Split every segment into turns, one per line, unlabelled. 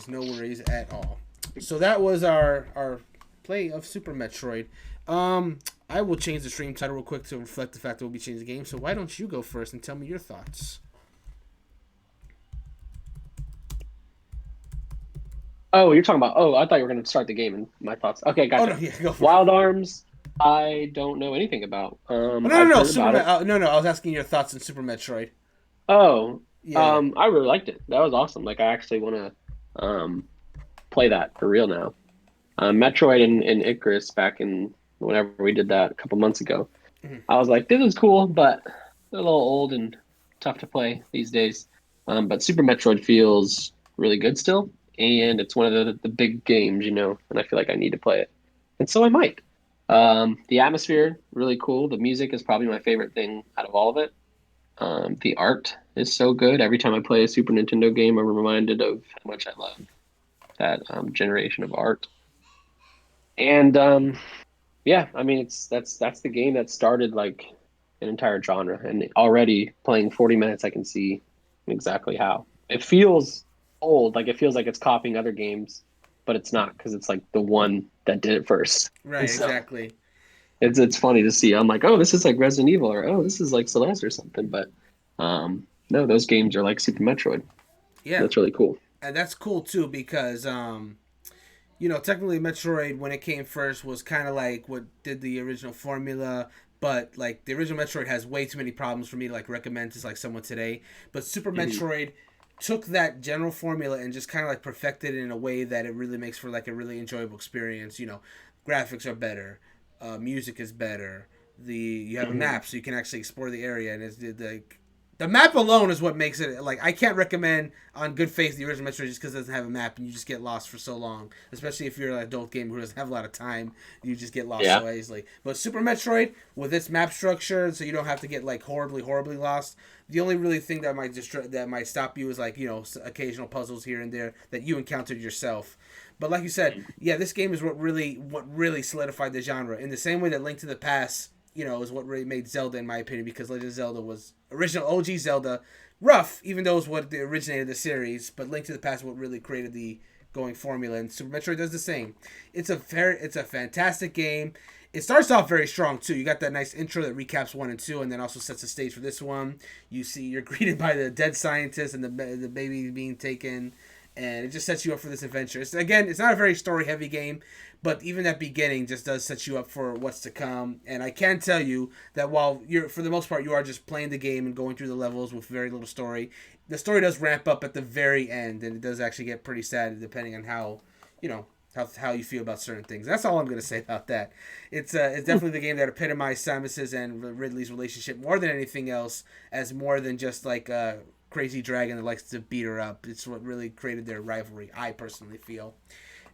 worries at all. So that was our play of Super Metroid. I will change the stream title real quick to reflect the fact that we'll be changing the game. So why don't you go first and tell me your thoughts?
Oh, you're talking about. Oh, I thought you were going to start the game and my thoughts. Okay,
Oh no,
gotcha.
yeah, go for it.
Wild Arms, I don't know anything about.
Oh, no, no,
I've
no,
heard
Super
about it.
No, no. I was asking your thoughts on Super Metroid.
Oh,
Yeah, yeah.
I really liked it. That was awesome. Like, I actually want to play that for real now. Metroid and Icarus back in whenever we did that a couple months ago.
Mhm.
I was like, this is cool, but a little old and tough to play these days. But Super Metroid feels really good still, and it's one of the big games, and I feel like I need to play it, and so I might. The atmosphere really cool. The music is probably my favorite thing out of all of it. The art is so good. Every time I play a Super Nintendo game, I'm reminded of how much I love that generation of art. And yeah, I mean that's the game that started like an entire genre, and already playing 40 minutes, I can see exactly how. It feels old, like it feels like it's copying other games, but it's not because it's like the one that did it first. And
Right,
so
exactly.
it's funny to see. I'm like, oh, this is like Resident Evil, or oh, this is like Celeste or something. But no, those games are like Super Metroid.
Yeah,
That's really cool.
and that's cool too because technically Metroid when it came first was kind of like what did the original formula, but like the original Metroid has way too many problems for me to like recommend to like someone today. But Super
Hmm.
Metroid took that general formula and just kind of like perfected it in a way that it really makes for like a really enjoyable experience. Graphics are better, music is better. You have a
Hmm.
map so you can actually explore the area, and it's the map alone is what makes it like I can't recommend on good faith the original Metroid just because it doesn't have a map and you just get lost for so long. Especially if you're an adult gamer who doesn't have a lot of time, you just get lost
Yeah.
so easily. But Super Metroid with its map structure, so you don't have to get like horribly, horribly lost. The only really thing that might stop you is like occasional puzzles here and there that you encountered yourself. But like you said, yeah, this game is what really solidified the genre. In the same way that Link to the Past is what really made Zelda, in my opinion, because Legend of Zelda was original OG Zelda, rough, even though it was what originated the series. But Link to the Past, what really created the going formula, and Super Metroid does the same. It's a fantastic game. It starts off very strong too. You got that nice intro that recaps 1 and 2, and then also sets the stage for this one. You're greeted by the dead scientist and the baby being taken, and it just sets you up for this adventure. It's not a very story heavy game, but even that beginning just does set you up for what's to come. And I can tell you that while you're for the most part you are just playing the game and going through the levels with very little story, the story does ramp up at the very end, and it does actually get pretty sad depending on how you know how you feel about certain things. That's all I'm gonna say about that. It's definitely the game that epitomized Samus's and Ridley's relationship more than anything else, as more than just like a crazy dragon that likes to beat her up. It's what really created their rivalry. I personally feel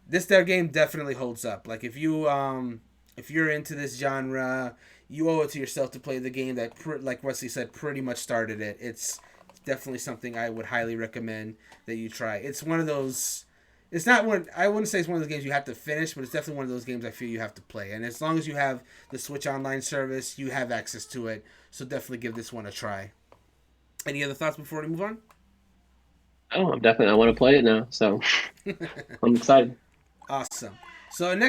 their game definitely holds up. Like if you're into this genre, you owe it to yourself to play the game that like Wesley said pretty much started it. It's definitely something I would highly recommend that you try. It's one of those. It's not one. I wouldn't say it's one of those games you have to finish, but it's definitely one of those games I feel you have to play. And as long as you have the Switch Online service, you have access to it. So definitely give this one a try. Any other thoughts before we move on?
Oh, I want to play it now, so I'm excited.
Awesome. So next